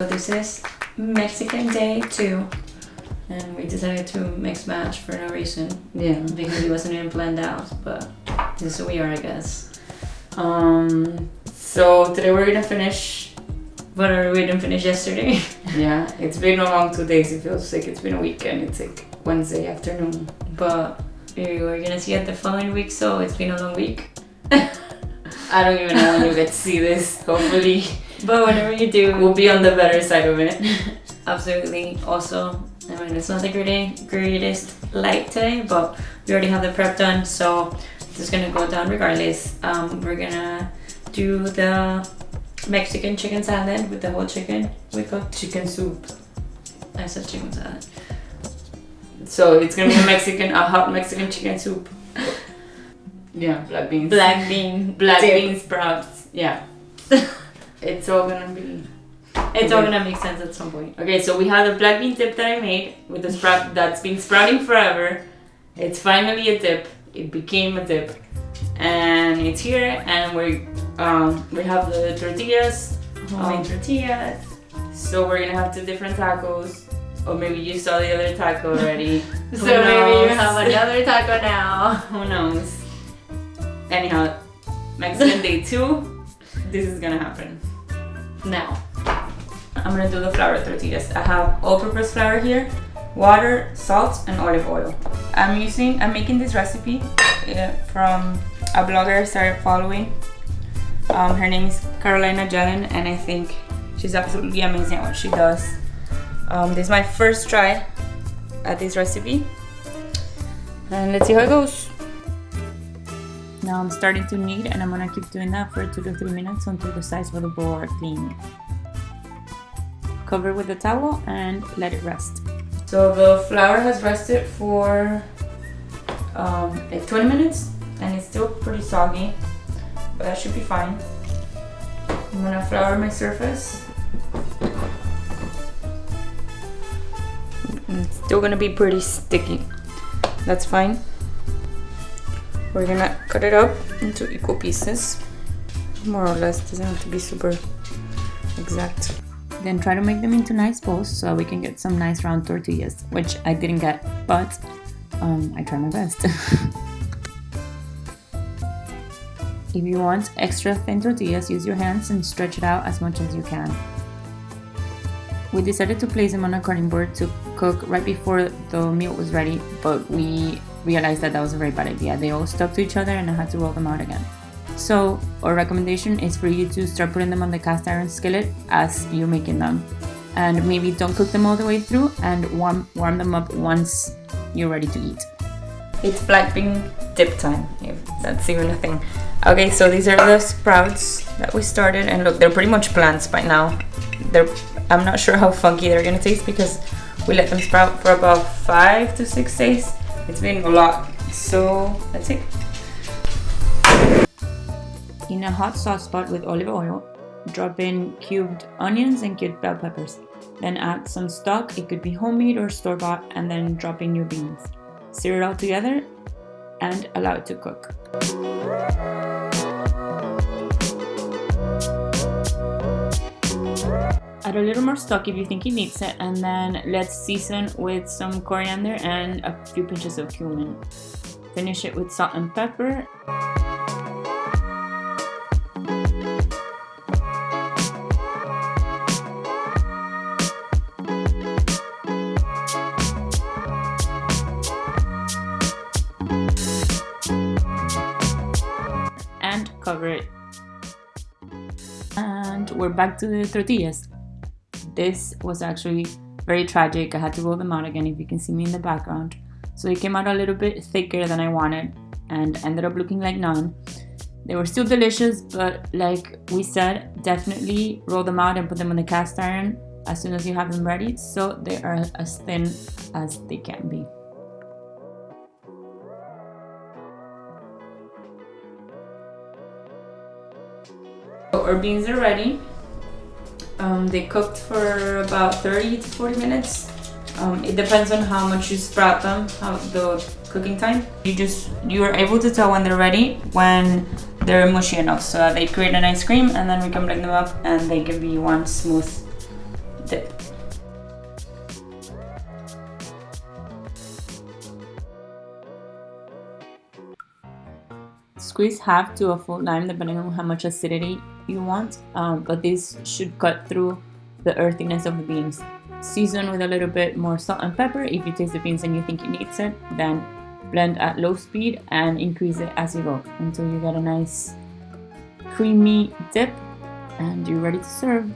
So this is Mexican day 2, and we decided to mix match for no reason. Yeah. Because it wasn't even planned out, but this is who we are, I guess. So today we're gonna finish. But we didn't finish yesterday. Yeah, it's been a long 2 days. It feels like it's been a weekend. It's like Wednesday afternoon. But we're gonna see it the following week, so it's been a long week. I don't even know when you get to see this. Hopefully, But whenever you do, we'll be on the better side of it. Absolutely. Also, I mean, it's not the greatest light today, but we already have the prep done, so it's gonna go down regardless. We're gonna do the Mexican chicken salad with the whole chicken we cooked. Chicken soup. I said chicken salad. So it's gonna be a hot Mexican chicken soup. Yeah, black beans. Black bean. Black dip. bean sprouts. Yeah. It's all gonna be. It's all gonna make sense at some point. Okay, so we have the black bean dip that I made with the sprout that's been sprouting forever. It's finally a dip. It became a dip, and it's here. And we have the tortillas, Homemade tortillas. So we're gonna have 2 different tacos, or maybe you saw the other taco already. So maybe you have another taco now. Who knows? Anyhow, Mexican day 2. This is gonna happen. Now. I'm gonna do the flour tortillas. I have all-purpose flour here, water, salt, and olive oil. I'm making this recipe from a blogger I started following. Her name is Carolina Jelen, and I think she's absolutely amazing at what she does. This is my first try at this recipe, and let's see how it goes. Now I'm starting to knead, and I'm gonna keep doing that for 2 to 3 minutes until the sides of the bowl are clean. Cover with a towel and let it rest. So the flour has rested for like 20 minutes, and it's still pretty soggy, but that should be fine. I'm gonna flour my surface. It's still gonna be pretty sticky. That's fine. We're gonna cut it up into equal pieces, more or less. Doesn't have to be super exact. Then try to make them into nice balls so we can get some nice round tortillas, which I didn't get, but I tried my best. If you want extra thin tortillas, use your hands and stretch it out as much as you can. We decided to place them on a cutting board to cook right before the meal was ready, but we realized that was a very bad idea. They all stuck to each other and I had to roll them out again. So our recommendation is for you to start putting them on the cast iron skillet as you're making them, and maybe don't cook them all the way through, and warm them up once you're ready to eat. It's black bean dip time, if that's even a thing. Okay, so these are the sprouts that we started, and look, they're pretty much plants by now. I'm not sure how funky they're gonna taste because we let them sprout for about 5 to 6 days. It's been a lot, so let's see. In a hot sauce pot with olive oil, drop in cubed onions and cubed bell peppers. Then add some stock, it could be homemade or store-bought, and then drop in your beans. Stir it all together and allow it to cook. Add a little more stock if you think it needs it, and then let's season with some coriander and a few pinches of cumin. Finish it with salt and pepper. And cover it. And we're back to the tortillas. This was actually very tragic. I had to roll them out again, if you can see me in the background. So it came out a little bit thicker than I wanted and ended up looking like naan. They were still delicious, but like we said, definitely roll them out and put them on the cast iron as soon as you have them ready, so they are as thin as they can be. So our beans are ready. They cooked for about 30 to 40 minutes. It depends on how much you sprout them, how the cooking time. You are able to tell when they're ready when they're mushy enough so that they create an ice cream, and then we can blend them up and they can be one smooth squeeze half to a full lime depending on how much acidity you want, but this should cut through the earthiness of the beans. Season with a little bit more salt and pepper. If you taste the beans and you think it needs it, then blend at low speed and increase it as you go until you get a nice creamy dip and you're ready to serve.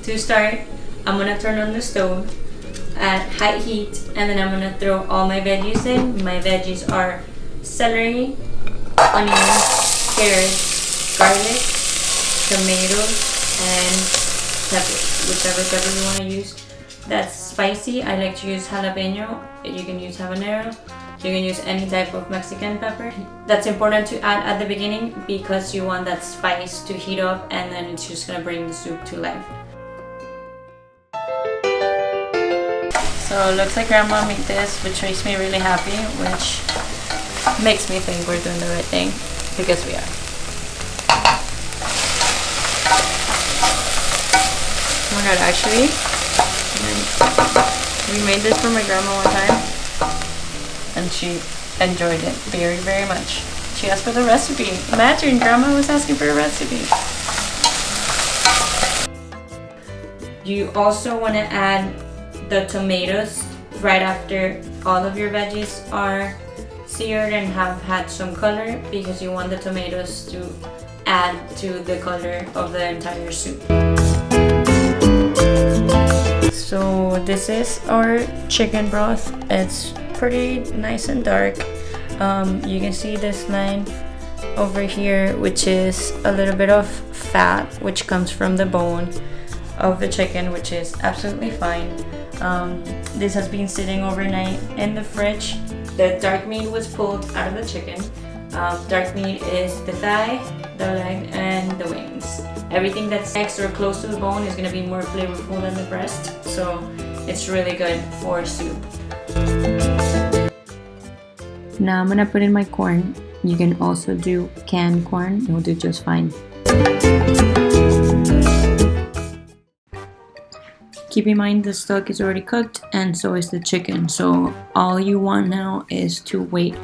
To start, I'm gonna turn on the stove at high heat and then I'm gonna throw all my veggies in. My veggies are celery, onions, carrots, garlic, tomatoes, and peppers, whichever pepper you want to use. That's spicy. I like to use jalapeno. You can use habanero. You can use any type of Mexican pepper. That's important to add at the beginning because you want that spice to heat up and then it's just gonna bring the soup to life. So it looks like Grandma made this, which makes me really happy, which makes me think we're doing the right thing, because we are. Oh my god, actually, we made this for my grandma one time, and she enjoyed it very, very much. She asked for the recipe. Imagine, Grandma was asking for a recipe. You also want to add the tomatoes right after all of your veggies are seared and have had some color, because you want the tomatoes to add to the color of the entire soup. So this is our chicken broth. It's pretty nice and dark. You can see this line over here, which is a little bit of fat which comes from the bone of the chicken, which is absolutely fine. This has been sitting overnight in the fridge. The dark meat was pulled out of the chicken. Dark meat is the thigh, the leg, and the wings. Everything that's next or close to the bone is going to be more flavorful than the breast, so it's really good for soup. Now I'm gonna put in my corn. You can also do canned corn, it will do just fine. Keep in mind the stock is already cooked and so is the chicken, so all you want now is to wait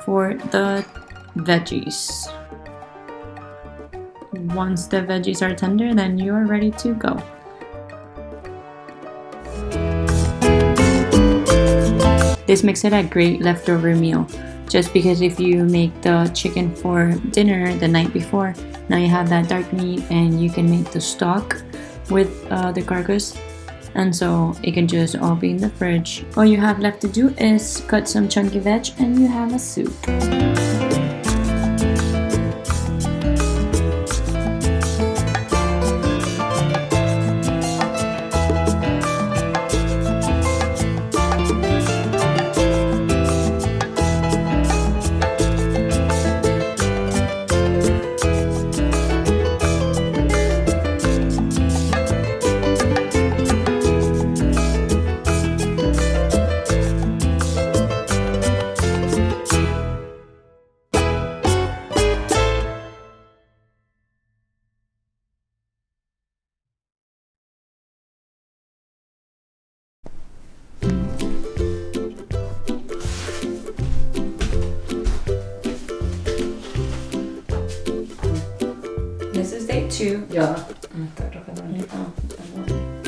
for the veggies. Once the veggies are tender, then you are ready to go. This makes it a great leftover meal, just because if you make the chicken for dinner the night before, now you have that dark meat and you can make the stock with the carcass, and so it can just all be in the fridge. All you have left to do is cut some chunky veg and you have a soup. This is day 2. Ya, me está rajando.